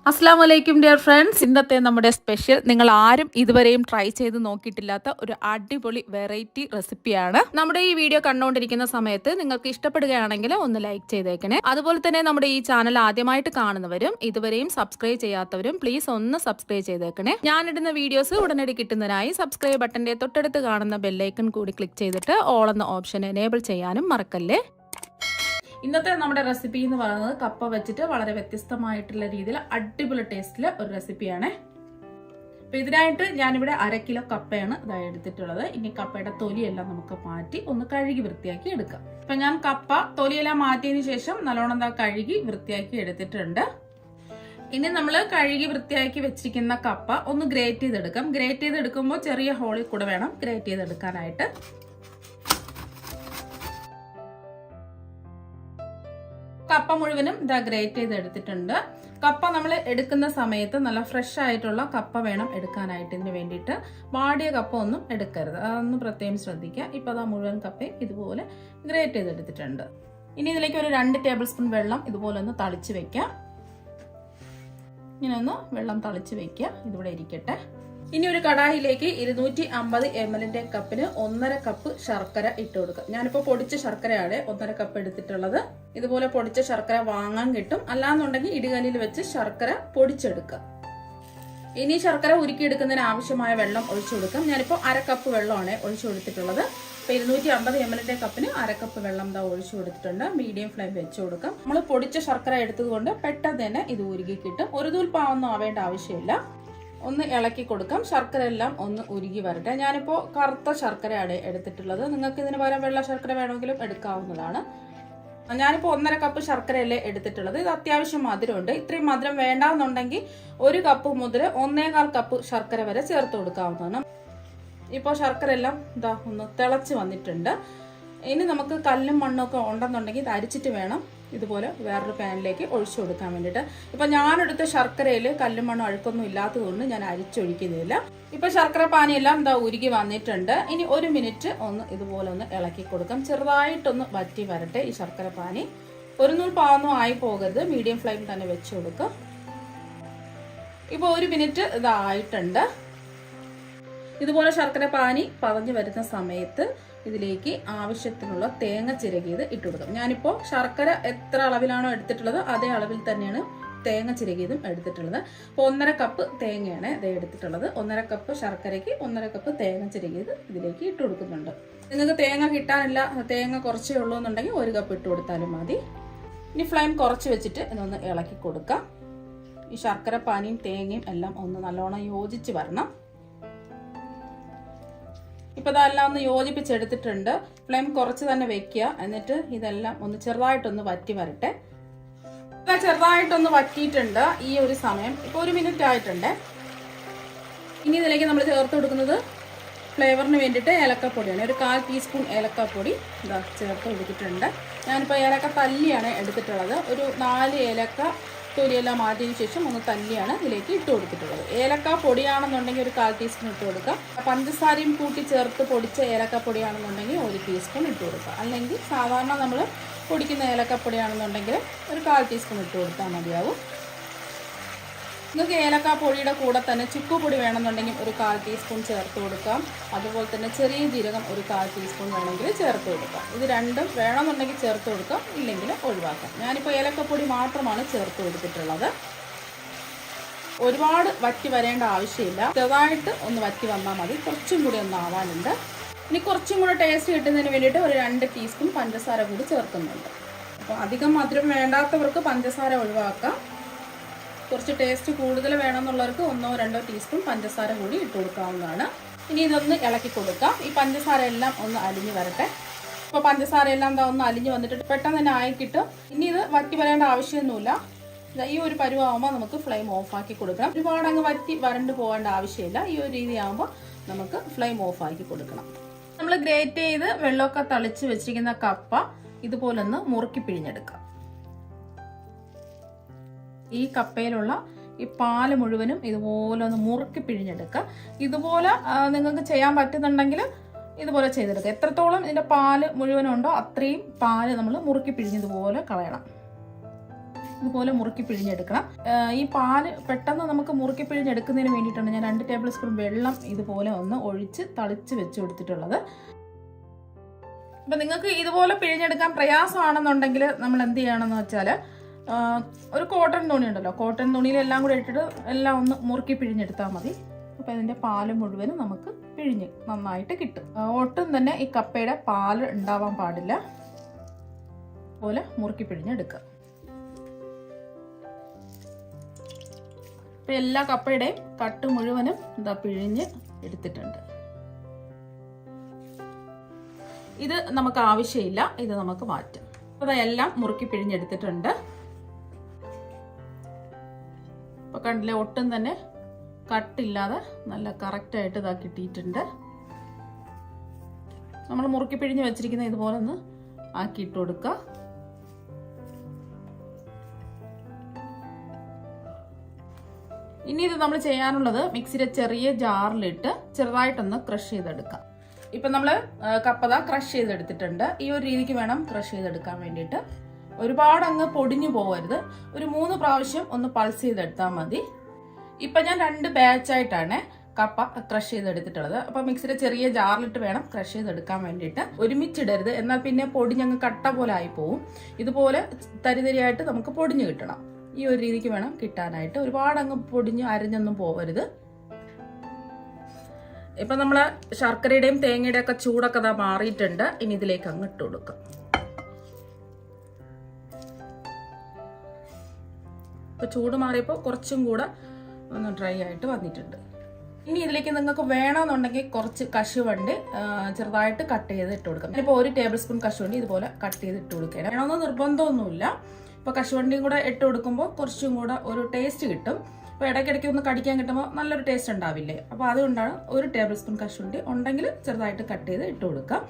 അസ്സാം വലൈക്കും dear friends. ഇന്നത്തെ നമ്മുടെ സ്പെഷ്യൽ നിങ്ങൾ ആരും ഇതുവരെയും ട്രൈ ചെയ്ത് നോക്കിയിട്ടില്ലാത്ത ഒരു അടിപൊളി വെറൈറ്റി റെസിപ്പിയാണ്. നമ്മുടെ ഈ വീഡിയോ കണ്ടുകൊണ്ടിരിക്കുന്ന സമയത്ത് നിങ്ങൾക്ക് ഇഷ്ടപ്പെടുകയാണെങ്കിൽ ഒന്ന് ലൈക്ക് ചെയ്തേക്കണേ. അതുപോലെ തന്നെ നമ്മുടെ ഈ ചാനൽ ആദ്യമായിട്ട് കാണുന്നവരും ഇതുവരെയും സബ്സ്ക്രൈബ് ചെയ്യാത്തവരും പ്ലീസ് ഒന്ന് സബ്സ്ക്രൈബ് ചെയ്തേക്കണേ. ഞാനിടുന്ന വീഡിയോസ് ഉടനടി കിട്ടുന്നതിനായി സബ്സ്ക്രൈബ് ബട്ടന്റെ തൊട്ടടുത്ത് കാണുന്ന ബെല്ലൈക്കൺ കൂടി ക്ലിക്ക് ചെയ്തിട്ട് ഓൾ എന്ന ഓപ്ഷൻ എനേബിൾ ചെയ്യാനും മറക്കല്ലേ. ഇന്നത്തെ നമ്മുടെ റെസിപ്പി എന്ന് പറയുന്നത് കപ്പ വെച്ചിട്ട് വളരെ വ്യത്യസ്തമായിട്ടുള്ള രീതിയിൽ അടിപൊളി ടേസ്റ്റില് ഒരു റെസിപ്പിയാണ്. അപ്പൊ ഇതിനായിട്ട് ഞാനിവിടെ 1/2 കിലോ കപ്പയാണ് എടുത്തിട്ടുള്ളത്. ഇനി കപ്പയുടെ തൊലിയെല്ലാം നമുക്ക് മാറ്റി ഒന്ന് കഴുകി വൃത്തിയാക്കി എടുക്കാം. അപ്പൊ ഞാൻ കപ്പ തൊലിയെല്ലാം മാറ്റിയതിനു ശേഷം നല്ലോണം കഴുകി വൃത്തിയാക്കി എടുത്തിട്ടുണ്ട്. ഇനി നമ്മൾ കഴുകി വൃത്തിയാക്കി വെച്ചിരിക്കുന്ന കപ്പ ഒന്ന് ഗ്രേറ്റ് ചെയ്തെടുക്കാം. ഗ്രേറ്റ് ചെയ്തെടുക്കുമ്പോൾ ചെറിയ ഹോളിൽ കൂടെ വേണം ഗ്രേറ്റ് ചെയ്തെടുക്കാനായിട്ട്. കപ്പ മുഴുവനും ഗ്രേറ്റ് ചെയ്ത് എടുത്തിട്ടുണ്ട്. കപ്പ നമ്മൾ എടുക്കുന്ന സമയത്ത് നല്ല ഫ്രഷ് ആയിട്ടുള്ള കപ്പ വേണം എടുക്കാനായിട്ട്. ഇതിന് വേണ്ടിയിട്ട് വാടിയ കപ്പ ഒന്നും എടുക്കരുത്, അതൊന്ന് പ്രത്യേകം ശ്രദ്ധിക്കുക. ഇപ്പൊ അതാ മുഴുവൻ കപ്പയും ഇതുപോലെ ഗ്രേറ്റ് ചെയ്തെടുത്തിട്ടുണ്ട്. ഇനി ഇതിലേക്ക് ഒരു 2 ടേബിൾ സ്പൂൺ വെള്ളം ഇതുപോലെ ഒന്ന് തളിച്ച് വെക്കാം. ഇങ്ങനെ ഒന്ന് വെള്ളം തളിച്ച് വെക്കുക, ഇതിവിടെ ഇരിക്കട്ടെ. ഇനി ഒരു കടായിലേക്ക് 250 ml കപ്പിന് 1.5 കപ്പ് ശർക്കര ഇട്ട് കൊടുക്കാം. ഞാനിപ്പോ പൊടിച്ച ശർക്കരയാണ് 1.5 കപ്പ് എടുത്തിട്ടുള്ളത്. ഇതുപോലെ പൊടിച്ച ശർക്കര വാങ്ങാൻ കിട്ടും, അല്ലാന്നുണ്ടെങ്കിൽ ഇടികല്ലിൽ വെച്ച് ശർക്കര പൊടിച്ചെടുക്കുക. ഇനി ശർക്കര ഉരുക്കിയെടുക്കുന്നതിന് ആവശ്യമായ വെള്ളം ഒഴിച്ചു കൊടുക്കാം. ഞാനിപ്പോ 1/2 കപ്പ് വെള്ളമാണ് ഒഴിച്ചു കൊടുത്തിട്ടുള്ളത്. ഇപ്പൊ 250 ml കപ്പിന് 1/2 കപ്പ് വെള്ളം ഒഴിച്ചു കൊടുത്തിട്ടുണ്ട്. മീഡിയം ഫ്ലെയിം വെച്ച് കൊടുക്കാം. നമ്മൾ പൊടിച്ച ശർക്കര എടുത്തത് കൊണ്ട് പെട്ടെന്ന് തന്നെ ഇത് ഉരുകി കിട്ടും. ഒരു തൂൽപ്പാവൊന്നും ആവേണ്ട ആവശ്യമില്ല. ഒന്ന് ഇളക്കി കൊടുക്കാം. ശർക്കര എല്ലാം ഒന്ന് ഉരുകി വരട്ടെ. ഞാനിപ്പോ കറുത്ത ശർക്കരയാണ് എടുത്തിട്ടുള്ളത്. നിങ്ങൾക്ക് ഇതിന് പകരം വെള്ള ശർക്കര വേണമെങ്കിലും എടുക്കാവുന്നതാണ്. ഞാനിപ്പോ 1.5 കപ്പ് ശർക്കരയല്ലേ എടുത്തിട്ടുള്ളത്. ഇത് അത്യാവശ്യം മധുരമുണ്ട്. ഇത്രയും മധുരം വേണ്ടാന്നുണ്ടെങ്കിൽ 1 കപ്പ് മുതൽ 1.25 കപ്പ് ശർക്കര വരെ ചേർത്ത് കൊടുക്കാവുന്നതാണ്. ഇപ്പോൾ ശർക്കര എല്ലാം ഒന്ന് തിളച്ച് വന്നിട്ടുണ്ട്. ഇനി നമുക്ക് കല്ലും മണ്ണൊക്കെ ഉണ്ടെന്നുണ്ടെങ്കിൽ ഇത് അരിച്ചിട്ട് വേണം ഇതുപോലെ വേറൊരു പാനിലേക്ക് ഒഴിച്ചു കൊടുക്കാൻ വേണ്ടിയിട്ട്. ഇപ്പൊ ഞാനെടുത്ത ശർക്കരയിൽ കല്ലും മണ്ണും അഴുക്കൊന്നും ഇല്ലാത്തതുകൊണ്ട് ഞാൻ അരിച്ചൊഴിക്കുന്നില്ല. ഇപ്പൊ ശർക്കര പാനിയെല്ലാം ഉരുകി വന്നിട്ടുണ്ട്. ഇനി 1 മിനിറ്റ് ഒന്ന് ഇതുപോലെ ഒന്ന് ഇളക്കി കൊടുക്കാം. ചെറുതായിട്ടൊന്ന് വറ്റി വരട്ടെ ഈ ശർക്കര പാനി. ഒരു നൂൽ പാവൊന്നും ആയി പോകരുത്, മീഡിയം ഫ്ലെയിം തന്നെ വെച്ച് കൊടുക്കുക. ഇപ്പൊ 1 മിനിറ്റ് ഇതായിട്ടുണ്ട്. ഇതുപോലെ ശർക്കര പാനി പതഞ്ഞു വരുന്ന സമയത്ത് ഇതിലേക്ക് ആവശ്യത്തിനുള്ള തേങ്ങ ചിരകിയത് ഇട്ട് കൊടുക്കാം. ഞാനിപ്പോൾ ശർക്കര എത്ര അളവിലാണോ എടുത്തിട്ടുള്ളത് അതേ അളവിൽ തന്നെയാണ് തേങ്ങ ചിരകിയതും എടുത്തിട്ടുള്ളത്. അപ്പോൾ 1.5 കപ്പ് തേങ്ങയാണ് ഇത് എടുത്തിട്ടുള്ളത്. 1.5 കപ്പ് ശർക്കരയ്ക്ക് 1.5 കപ്പ് തേങ്ങ ചിരകിയത് ഇതിലേക്ക് ഇട്ട് കൊടുക്കുന്നുണ്ട്. നിങ്ങൾക്ക് തേങ്ങ കിട്ടാനില്ല, തേങ്ങ കുറച്ചേ ഉള്ളൂ എന്നുണ്ടെങ്കിൽ 1 കപ്പ് ഇട്ട് കൊടുത്താലും മതി. ഇനി ഫ്ലെയിം കുറച്ച് വെച്ചിട്ട് ഇതൊന്ന് ഇളക്കി കൊടുക്കാം. ഈ ശർക്കര പാനിയും തേങ്ങയും എല്ലാം ഒന്ന് നല്ലോണം യോജിച്ച് വരണം. ഇപ്പൊ ഇതെല്ലാം ഒന്ന് യോജിപ്പിച്ചെടുത്തിട്ടുണ്ട്. ഫ്ലെയിം കുറച്ച് തന്നെ വെക്കുക. എന്നിട്ട് ഇതെല്ലാം ഒന്ന് ചെറുതായിട്ടൊന്ന് വറ്റി വരട്ടെ. ചെറുതായിട്ടൊന്ന് വറ്റിയിട്ടുണ്ട് ഈ ഒരു സമയം. ഇപ്പൊ 1 മിനിറ്റ് ആയിട്ടുണ്ട്. ഇനി ഇതിലേക്ക് നമ്മൾ ചേർത്ത് കൊടുക്കുന്നത് ഫ്ലേവറിന് വേണ്ടിയിട്ട് ഏലക്കപ്പൊടിയാണ്. ഒരു 1/4 ടീസ്പൂൺ ഏലക്കപ്പൊടി ചേർത്ത് കൊടുത്തിട്ടുണ്ട്. ഞാനിപ്പോൾ ഏലക്ക തല്ലിയാണ് എടുത്തിട്ടുള്ളത്. ഒരു 4 ഏലക്ക തൊലിയെല്ലാം മാറ്റിയതിനു ശേഷം ഒന്ന് തല്ലിയാണ് ഇതിലേക്ക് ഇട്ട് കൊടുത്തിട്ടുള്ളത്. ഏലക്ക പൊടിയാണെന്നുണ്ടെങ്കിൽ ഒരു 1/4 ടീസ്പൂൺ ഇട്ട് കൊടുക്കുക. പഞ്ചസാരയും കൂട്ടി ചേർത്ത് പൊടിച്ച ഏലക്കപ്പൊടിയാണെന്നുണ്ടെങ്കിൽ 1 ടീസ്പൂൺ ഇട്ട് കൊടുക്കുക. അല്ലെങ്കിൽ സാധാരണ നമ്മൾ പൊടിക്കുന്ന ഏലക്കപ്പൊടിയാണെന്നുണ്ടെങ്കിൽ ഒരു 1/4 ടീസ്പൂൺ ഇട്ട് കൊടുത്താൽ മതിയാവും. നിങ്ങൾക്ക് ഏലക്കാപ്പൊടിയുടെ കൂടെ തന്നെ ചുക്കുപൊടി വേണമെന്നുണ്ടെങ്കിൽ ഒരു 1/4 ടീസ്പൂൺ ചേർത്ത് കൊടുക്കാം. അതുപോലെ തന്നെ ചെറിയ ജീരകം ഒരു 1/4 ടീസ്പൂൺ വേണമെങ്കിൽ ചേർത്ത് കൊടുക്കാം. ഇത് രണ്ടും വേണമെന്നുണ്ടെങ്കിൽ ചേർത്ത് കൊടുക്കാം, ഇല്ലെങ്കിൽ ഒഴിവാക്കാം. ഞാനിപ്പോൾ ഏലക്കപ്പൊടി മാത്രമാണ് ചേർത്ത് കൊടുത്തിട്ടുള്ളത്. ഒരുപാട് വറ്റി വരേണ്ട ആവശ്യമില്ല, ചെറുതായിട്ട് ഒന്ന് വറ്റി വന്നാൽ മതി. കുറച്ചും കൂടി ഒന്ന് ആവാനുണ്ട്. ഇനി കുറച്ചും കൂടെ ടേസ്റ്റ് കിട്ടുന്നതിന് വേണ്ടിയിട്ട് ഒരു 2 ടീസ്പൂൺ പഞ്ചസാര കൂടി ചേർക്കുന്നുണ്ട്. അപ്പോൾ അധികം മധുരം വേണ്ടാത്തവർക്ക് പഞ്ചസാര ഒഴിവാക്കാം. കുറച്ച് ടേസ്റ്റ് കൂടുതൽ വേണമെന്നുള്ളവർക്ക് 1-2 ടീസ്പൂൺ പഞ്ചസാര കൂടി ഇട്ട് കൊടുക്കാവുന്നതാണ്. ഇനി ഇതൊന്ന് ഇളക്കി കൊടുക്കാം. ഈ പഞ്ചസാര എല്ലാം ഒന്ന് അലിഞ്ഞ് വരട്ടെ. ഇപ്പോൾ പഞ്ചസാര എല്ലാം ഒന്ന് അലിഞ്ഞ് വന്നിട്ട് പെട്ടെന്ന് തന്നെ ആയി കിട്ടും. ഇനി ഇത് വറ്റി വരേണ്ട ആവശ്യമൊന്നുമില്ല. ഈ ഒരു പരുവാകുമ്പോൾ നമുക്ക് ഫ്ലെയിം ഓഫാക്കി കൊടുക്കണം. ഒരുപാട് അങ്ങ് വറ്റി വരണ്ട് പോകേണ്ട ആവശ്യമില്ല. ഈ ഒരു രീതി ആകുമ്പോൾ നമുക്ക് ഫ്ലെയിം ഓഫാക്കി കൊടുക്കണം. നമ്മൾ ഗ്രേറ്റ് ചെയ്ത് വെള്ളമൊക്കെ തളിച്ച് വെച്ചിരിക്കുന്ന കപ്പ ഇതുപോലെ ഒന്ന് മുറുക്കി പിഴിഞ്ഞെടുക്കാം. ഈ കപ്പയിലുള്ള ഈ പാല് മുഴുവനും ഇതുപോലെ ഒന്ന് മുറുക്കി പിഴിഞ്ഞെടുക്കുക. ഇതുപോലെ നിങ്ങൾക്ക് ചെയ്യാൻ പറ്റുന്നുണ്ടെങ്കിൽ ഇതുപോലെ ചെയ്തെടുക്കുക. എത്രത്തോളം ഇതിന്റെ പാല് മുഴുവനുണ്ടോ അത്രയും പാല് നമ്മൾ മുറുക്കി പിഴിഞ്ഞതുപോലെ കളയണം. ഇതുപോലെ മുറുക്കി പിഴിഞ്ഞെടുക്കണം. ഈ പാല് പെട്ടെന്ന് നമുക്ക് മുറുക്കി പിഴിഞ്ഞെടുക്കുന്നതിന് വേണ്ടിയിട്ടാണ് ഞാൻ 2 ടേബിൾ സ്പൂൺ വെള്ളം ഇതുപോലെ ഒന്ന് ഒഴിച്ച് തളിച്ച് വെച്ച് കൊടുത്തിട്ടുള്ളത്. അപ്പം നിങ്ങൾക്ക് ഇതുപോലെ പിഴിഞ്ഞെടുക്കാൻ പ്രയാസമാണെന്നുണ്ടെങ്കിൽ നമ്മൾ എന്ത് ചെയ്യണമെന്ന് വെച്ചാൽ ഒരു കോട്ടൺ തുണി ഉണ്ടല്ലോ, കോട്ടൺ തുണിയിൽ എല്ലാം കൂടെ ഇട്ടിട്ട് എല്ലാം ഒന്ന് മുറുക്കി പിഴിഞ്ഞെടുത്താൽ മതി. അപ്പം ഇതിൻ്റെ പാല് മുഴുവനും നമുക്ക് പിഴിഞ്ഞ് നന്നായിട്ട് കിട്ടും. ഒട്ടും തന്നെ ഈ കപ്പയുടെ പാല് ഉണ്ടാവാൻ പാടില്ല. പോലെ മുറുക്കി പിഴിഞ്ഞെടുക്കുക. ഇപ്പം എല്ലാ കപ്പയുടെയും കട്ട് മുഴുവനും ഇതാ പിഴിഞ്ഞ് എടുത്തിട്ടുണ്ട്. ഇത് നമുക്ക് ആവശ്യമില്ല, ഇത് നമുക്ക് മാറ്റാം. അപ്പോൾ എല്ലാം മുറുക്കി പിഴിഞ്ഞെടുത്തിട്ടുണ്ട്. അപ്പോൾ കണ്ടില്ലേ, ഒട്ടും തന്നെ കട്ടില്ലാതെ നല്ല കറക്റ്റായിട്ട് ഇതാ കിട്ടിയിട്ടുണ്ട്. നമ്മൾ മുറുക്കി പിഴിഞ്ഞ് വെച്ചിരിക്കുന്ന ഇതുപോലെ ഒന്ന് ആക്കിയിട്ട് കൊടുക്കുക. ഇനി ഇത് നമ്മൾ ചെയ്യാനുള്ളത് മിക്സിയുടെ ചെറിയ ജാറിലിട്ട് ചെറുതായിട്ടൊന്ന് ക്രഷ് ചെയ്തെടുക്കാം. ഇപ്പം നമ്മൾ കപ്പത ക്രഷ് ചെയ്തെടുത്തിട്ടുണ്ട്. ഈ ഒരു രീതിക്ക് വേണം ക്രഷ് ചെയ്തെടുക്കാൻ വേണ്ടിയിട്ട്. ഒരുപാട് അങ്ങ് പൊടിഞ്ഞു പോകരുത്. ഒരു 3 പ്രാവശ്യം ഒന്ന് പൾസ് ചെയ്തെടുത്താൽ മതി. ഇപ്പം ഞാൻ 2 ബാച്ചായിട്ടാണ് കപ്പ ക്രഷ് ചെയ്തെടുത്തിട്ടുള്ളത്. അപ്പം മിക്സിയുടെ ചെറിയ ജാറിലിട്ട് വേണം ക്രഷ് ചെയ്തെടുക്കാൻ വേണ്ടിയിട്ട്. ഒരുമിച്ചിടരുത്, എന്നാൽ പിന്നെ പൊടിഞ്ഞങ്ങ് കട്ട പോലെ ആയി പോവും. ഇതുപോലെ തരിതരിയായിട്ട് നമുക്ക് പൊടിഞ്ഞു കിട്ടണം. ഈ ഒരു രീതിക്ക് വേണം കിട്ടാനായിട്ട്. ഒരുപാട് അങ്ങ് പൊടിഞ്ഞ് അരഞ്ഞൊന്നും പോകരുത്. ഇപ്പൊ നമ്മള് ശർക്കരയുടെയും തേങ്ങയുടെയും ഒക്കെ ചൂടൊക്കെ ഇതാ മാറിയിട്ടുണ്ട്. ഇനി ഇതിലേക്ക് അങ്ങ് ഇട്ട് കൊടുക്കാം. ഇപ്പൊ ചൂട് മാറിയപ്പോൾ കുറച്ചും കൂടെ ഒന്ന് ഡ്രൈ ആയിട്ട് വന്നിട്ടുണ്ട്. ഇനി ഇതിലേക്ക് നിങ്ങൾക്ക് വേണമെന്നുണ്ടെങ്കിൽ കുറച്ച് കശുവണ്ടി ചെറുതായിട്ട് കട്ട് ചെയ്ത് ഇട്ട് കൊടുക്കാം. ഇപ്പോൾ 1 ടേബിൾ സ്പൂൺ കശുവണ്ടി ഇതുപോലെ കട്ട് ചെയ്ത് ഇട്ട് കൊടുക്കുക. വേണമെന്ന് നിർബന്ധമൊന്നുമില്ല. ഇപ്പൊ കശുവണ്ടിയും കൂടെ ഇട്ട് കൊടുക്കുമ്പോൾ കുറച്ചും കൂടെ ഒരു ടേസ്റ്റ് കിട്ടും. അപ്പോൾ ഇടയ്ക്കിടയ്ക്ക് ഒന്ന് കടിക്കാൻ കിട്ടുമ്പോൾ നല്ലൊരു ടേസ്റ്റ് ഉണ്ടാവില്ലേ. അപ്പോൾ അതുകൊണ്ടാണ് 1 ടേബിൾ സ്പൂൺ കശുവണ്ടി ഉണ്ടെങ്കിൽ ചെറുതായിട്ട് കട്ട് ചെയ്ത് ഇട്ട് കൊടുക്കാം.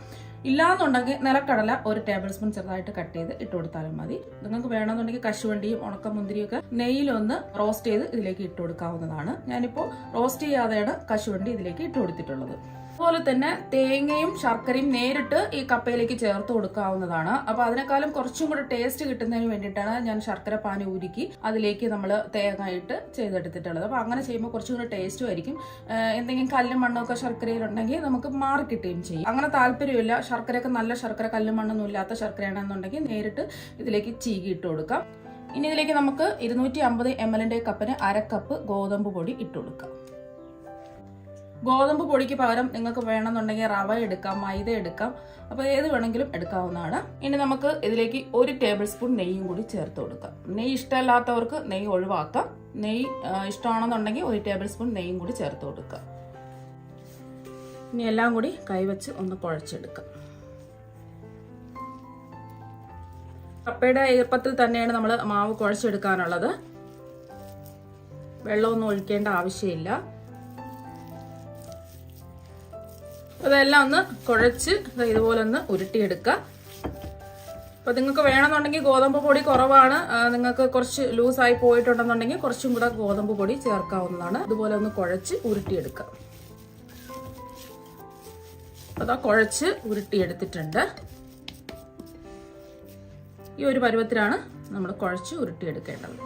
ഇല്ലാന്നുണ്ടെങ്കിൽ നിലക്കടല 1 ടേബിൾ സ്പൂൺ ചെറുതായിട്ട് കട്ട് ചെയ്ത് ഇട്ട് കൊടുത്താലും മതി. നിങ്ങൾക്ക് വേണമെന്നുണ്ടെങ്കിൽ കശുവണ്ടിയും ഉണക്കമുന്തിരിയും ഒക്കെ നെയ്യിലൊന്ന് റോസ്റ്റ് ചെയ്ത് ഇതിലേക്ക് ഇട്ട് കൊടുക്കാവുന്നതാണ്. ഞാനിപ്പോൾ റോസ്റ്റ് ചെയ്യാതെയാണ് കശുവണ്ടി ഇതിലേക്ക് ഇട്ട് കൊടുത്തിട്ടുള്ളത്. അതുപോലെ തന്നെ തേങ്ങയും ശർക്കരയും നേരിട്ട് ഈ കപ്പയിലേക്ക് ചേർത്ത് കൊടുക്കാവുന്നതാണ്. അപ്പൊ അതിനേക്കാളും കുറച്ചും കൂടെ ടേസ്റ്റ് കിട്ടുന്നതിന് വേണ്ടിയിട്ടാണ് ഞാൻ ശർക്കര പാനി ഉരുക്കി അതിലേക്ക് നമ്മൾ തേങ്ങ ഇട്ട് ചെയ്തെടുത്തിട്ടുള്ളത്. അപ്പൊ അങ്ങനെ ചെയ്യുമ്പോൾ കുറച്ചും കൂടെ ടേസ്റ്റും ആയിരിക്കും. എന്തെങ്കിലും കല്ലും മണ്ണൊക്കെ ശർക്കരയിലുണ്ടെങ്കിൽ നമുക്ക് മാറി കിട്ടുകയും ചെയ്യും. അങ്ങനെ താല്പര്യമില്ല, ശർക്കരയൊക്കെ നല്ല ശർക്കര, കല്ലും മണ്ണൊന്നും ഇല്ലാത്ത ശർക്കരയാണെന്നുണ്ടെങ്കിൽ നേരിട്ട് ഇതിലേക്ക് ചീകി ഇട്ട് കൊടുക്കാം. ഇനി ഇതിലേക്ക് നമുക്ക് 250 ml കപ്പിന് 1/2 കപ്പ് ഗോതമ്പ് പൊടി ഇട്ട് കൊടുക്കാം. ഗോതമ്പ് പൊടിക്ക് പകരം നിങ്ങൾക്ക് വേണമെന്നുണ്ടെങ്കിൽ റവ എടുക്കാം, മൈദ എടുക്കാം. അപ്പോൾ ഏത് വേണമെങ്കിലും എടുക്കാവുന്നതാണ്. ഇനി നമുക്ക് ഇതിലേക്ക് 1 ടേബിൾ സ്പൂൺ നെയ്യും കൂടി ചേർത്ത് കൊടുക്കാം. നെയ്യ് ഇഷ്ടമല്ലാത്തവർക്ക് നെയ്യ് ഒഴിവാക്കാം. നെയ്യ് ഇഷ്ടമാണെന്നുണ്ടെങ്കിൽ 1 ടേബിൾ സ്പൂൺ നെയ്യും കൂടി ചേർത്ത് കൊടുക്കാം. ഇനി എല്ലാം കൂടി കൈവച്ച് ഒന്ന് കുഴച്ചെടുക്കാം. കപ്പയുടെ ഈർപ്പത്തിൽ തന്നെയാണ് നമ്മൾ മാവ് കുഴച്ചെടുക്കാനുള്ളത്. വെള്ളമൊന്നും ഒഴിക്കേണ്ട ആവശ്യമില്ല. അതെല്ലാം ഒന്ന് കുഴച്ച് ഇതുപോലെ ഒന്ന് ഉരുട്ടിയെടുക്കുക. അപ്പോൾ നിങ്ങൾക്ക് വേണമെന്നുണ്ടെങ്കിൽ ഗോതമ്പ് പൊടി കുറവാണ്, നിങ്ങൾക്ക് കുറച്ച് ലൂസായി പോയിട്ടുണ്ടെന്നുണ്ടെങ്കിൽ കുറച്ചും കൂടെ ഗോതമ്പ് പൊടി ചേർക്കാവുന്നതാണ്. ഇതുപോലെ ഒന്ന് കുഴച്ച് ഉരുട്ടിയെടുക്കുക. അതാ കുഴച്ച് ഉരുട്ടിയെടുത്തിട്ടുണ്ട്. ഈ ഒരു പരുവത്തിലാണ് നമ്മൾ കുഴച്ച് ഉരുട്ടിയെടുക്കേണ്ടത്.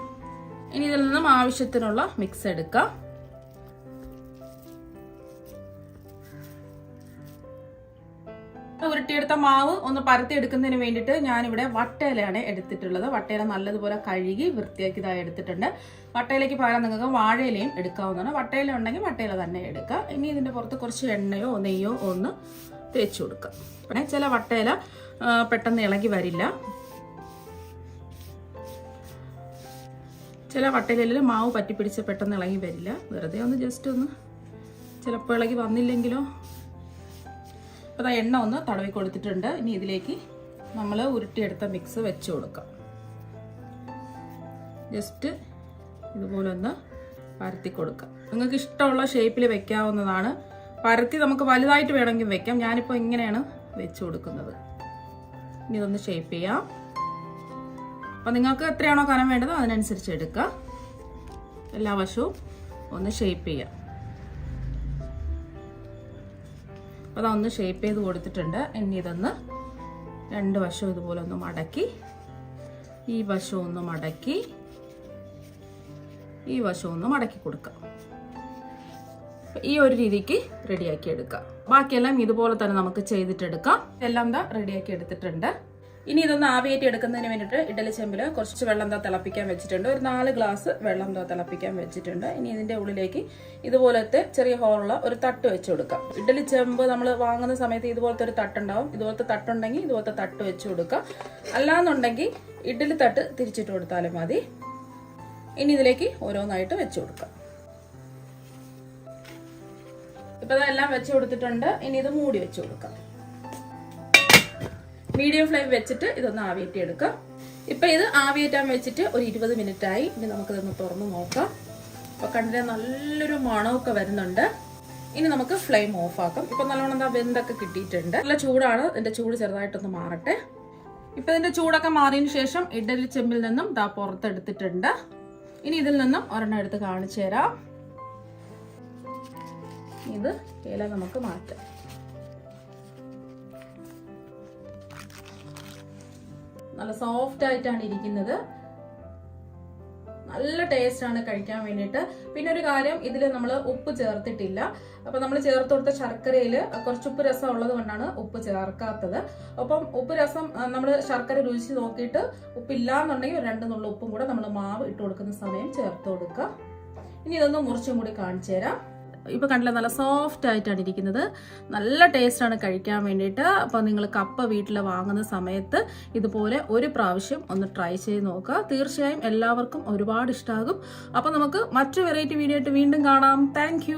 ഇനി ഇതിൽ നിന്നും ആവശ്യത്തിനുള്ള മിക്സ് എടുക്കാം. ഉരുട്ടിയെടുത്ത മാവ് ഒന്ന് പരത്തി എടുക്കുന്നതിന് വേണ്ടിയിട്ട് ഞാനിവിടെ വട്ടയിലയാണ് എടുത്തിട്ടുള്ളത്. വട്ടയില നല്ലതുപോലെ കഴുകി വൃത്തിയാക്കിയതായി എടുത്തിട്ടുണ്ട്. വട്ടയിലേക്ക് പകരം നിങ്ങൾക്ക് വാഴയിലയും എടുക്കാവുന്നതാണ്. വട്ടയില ഉണ്ടെങ്കിൽ വട്ടയില തന്നെ എടുക്കുക. ഇനി ഇതിൻ്റെ പുറത്ത് കുറച്ച് എണ്ണയോ നെയ്യോ ഒന്ന് തേച്ച് കൊടുക്കുക. പിന്നെ ചില വട്ടയില പെട്ടെന്ന് ഇളകി വരില്ല. ചില വട്ടയിലയിൽ മാവ് പറ്റിപ്പിടിച്ച് പെട്ടെന്ന് ഇളകി വരില്ല. വെറുതെ ഒന്ന് ജസ്റ്റ് ഒന്ന് ചിലപ്പോൾ ഇളകി വന്നില്ലെങ്കിലോ. അപ്പോൾ എണ്ണ ഒന്ന് തടവി കൊടുത്തിട്ടുണ്ട്. ഇനി ഇതിലേക്ക് നമ്മൾ ഉരുട്ടിയെടുത്ത മിക്സ് വെച്ച് കൊടുക്കാം. ജസ്റ്റ് ഇതുപോലെ ഒന്ന് പരത്തി കൊടുക്കാം. നിങ്ങൾക്ക് ഇഷ്ടമുള്ള ഷേപ്പിൽ വെക്കാവുന്നതാണ്. പരത്തി നമുക്ക് വലുതായിട്ട് വേണമെങ്കിൽ വെക്കാം. ഞാനിപ്പോൾ ഇങ്ങനെയാണ് വെച്ച് കൊടുക്കുന്നത്. ഇനി ഇതൊന്ന് ഷേപ്പ് ചെയ്യാം. അപ്പോൾ നിങ്ങൾക്ക് എത്രയാണോ കനം വേണ്ടത് അതിനനുസരിച്ച് എടുക്കുക. എല്ലാ വശവും ഒന്ന് ഷേപ്പ് ചെയ്യാം. അപ്പോൾ അതൊന്ന് ഷേപ്പ് ചെയ്ത് കൊടുത്തിട്ടുണ്ട്. ഇനി ഇതൊന്ന് 2 വശവും ഇതുപോലെ ഒന്ന് മടക്കി ഈ വശം ഒന്ന് മടക്കി ഈ വശം ഒന്ന് മടക്കി കൊടുക്കാം. ഈ ഒരു രീതിക്ക് റെഡിയാക്കി എടുക്കാം. ബാക്കിയെല്ലാം ഇതുപോലെ തന്നെ നമുക്ക് ചെയ്തിട്ടെടുക്കാം. എല്ലാം ദാ റെഡിയാക്കി എടുത്തിട്ടുണ്ട്. ഇനി ഇതൊന്ന് ആവിയേറ്റി എടുക്കുന്നതിന് വേണ്ടിയിട്ട് ഇഡലി ചെമ്പിൽ കുറച്ച് വെള്ളം തിളപ്പിക്കാൻ വെച്ചിട്ടുണ്ട്. ഒരു 4 ഗ്ലാസ് വെള്ളം തിളപ്പിക്കാൻ വെച്ചിട്ടുണ്ട്. ഇനി ഇതിന്റെ ഉള്ളിലേക്ക് ഇതുപോലത്തെ ചെറിയ ഹോളുള്ള ഒരു തട്ട് വെച്ച് കൊടുക്കാം. ഇഡലി ചെമ്പ് നമ്മൾ വാങ്ങുന്ന സമയത്ത് ഇതുപോലത്തെ ഒരു തട്ടുണ്ടാവും. ഇതുപോലത്തെ തട്ടുണ്ടെങ്കിൽ ഇതുപോലത്തെ തട്ട് വെച്ച് കൊടുക്കാം. അല്ലാന്നുണ്ടെങ്കിൽ ഇഡലി തട്ട് തിരിച്ചിട്ട് കൊടുത്താലും മതി. ഇനി ഇതിലേക്ക് ഓരോന്നായിട്ട് വെച്ച് കൊടുക്കാം. ഇപ്പൊ ഇതെല്ലാം വെച്ച് കൊടുത്തിട്ടുണ്ട്. ഇനി ഇത് മൂടി വെച്ച് കൊടുക്കാം. മീഡിയം ഫ്ലെയിം വെച്ചിട്ട് ഇതൊന്ന് ആവിയേറ്റി എടുക്കാം. ഇപ്പൊ ഇത് ആവിയേറ്റാൻ വെച്ചിട്ട് ഒരു 20 മിനിറ്റ് ആയി. ഇനി നമുക്കിതൊന്ന് തുറന്ന് നോക്കാം. അപ്പൊ കണ്ടിട്ട് നല്ലൊരു മണമൊക്കെ വരുന്നുണ്ട്. ഇനി നമുക്ക് ഫ്ലെയിം ഓഫ് ആക്കാം. ഇപ്പൊ നല്ലോണം എന്താ വെന്തൊക്കെ കിട്ടിയിട്ടുണ്ട്. നല്ല ചൂടാണ്. ഇതിന്റെ ചൂട് ചെറുതായിട്ടൊന്ന് മാറട്ടെ. ഇപ്പൊ ഇതിന്റെ ചൂടൊക്കെ മാറിയതിനു ശേഷം ഇഡലി ചെമ്പിൽ നിന്നും ദാ പുറത്തെടുത്തിട്ടുണ്ട്. ഇനി ഇതിൽ നിന്നും ഒരെണ്ണം എടുത്ത് കാണിച്ചു തരാം. ഇത് ഇല നമുക്ക് മാറ്റാം. നല്ല സോഫ്റ്റ് ആയിട്ടാണ് ഇരിക്കുന്നത്. നല്ല ടേസ്റ്റ് ആണ് കഴിക്കാൻ വേണ്ടിയിട്ട്. പിന്നെ ഒരു കാര്യം, ഇതിൽ നമ്മൾ ഉപ്പ് ചേർത്തിട്ടില്ല. അപ്പൊ നമ്മൾ ചേർത്ത് കൊടുത്ത ശർക്കരയിൽ കുറച്ച് ഉപ്പ് രസം ഉള്ളത് കൊണ്ടാണ് ഉപ്പ് ചേർക്കാത്തത്. അപ്പം ഉപ്പ് രസം നമ്മൾ ശർക്കര രുചിച്ച് നോക്കിയിട്ട് ഉപ്പില്ലാന്നുണ്ടെങ്കിൽ 2 നുള്ള ഉപ്പും കൂടെ നമ്മൾ മാവ് ഇട്ട് കൊടുക്കുന്ന സമയം ചേർത്ത് കൊടുക്കുക. ഇനി ഇതൊന്ന് മുറിച്ചും കൂടി കാണിച്ചു തരാം. ഇപ്പൊ കണ്ടില്ല, നല്ല സോഫ്റ്റ് ആയിട്ടാണ് ഇരിക്കുന്നത്. നല്ല ടേസ്റ്റ് ആണ് കഴിക്കാൻ വേണ്ടിയിട്ട്. അപ്പൊ നിങ്ങൾ കപ്പ വീട്ടിൽ വാങ്ങുന്ന സമയത്ത് ഇതുപോലെ ഒരു പ്രാവശ്യം ഒന്ന് ട്രൈ ചെയ്ത് നോക്കുക. തീർച്ചയായും എല്ലാവർക്കും ഒരുപാട് ഇഷ്ടമാകും. അപ്പൊ നമുക്ക് മറ്റു വെറൈറ്റി വീഡിയോ ആയിട്ട് വീണ്ടും കാണാം. താങ്ക്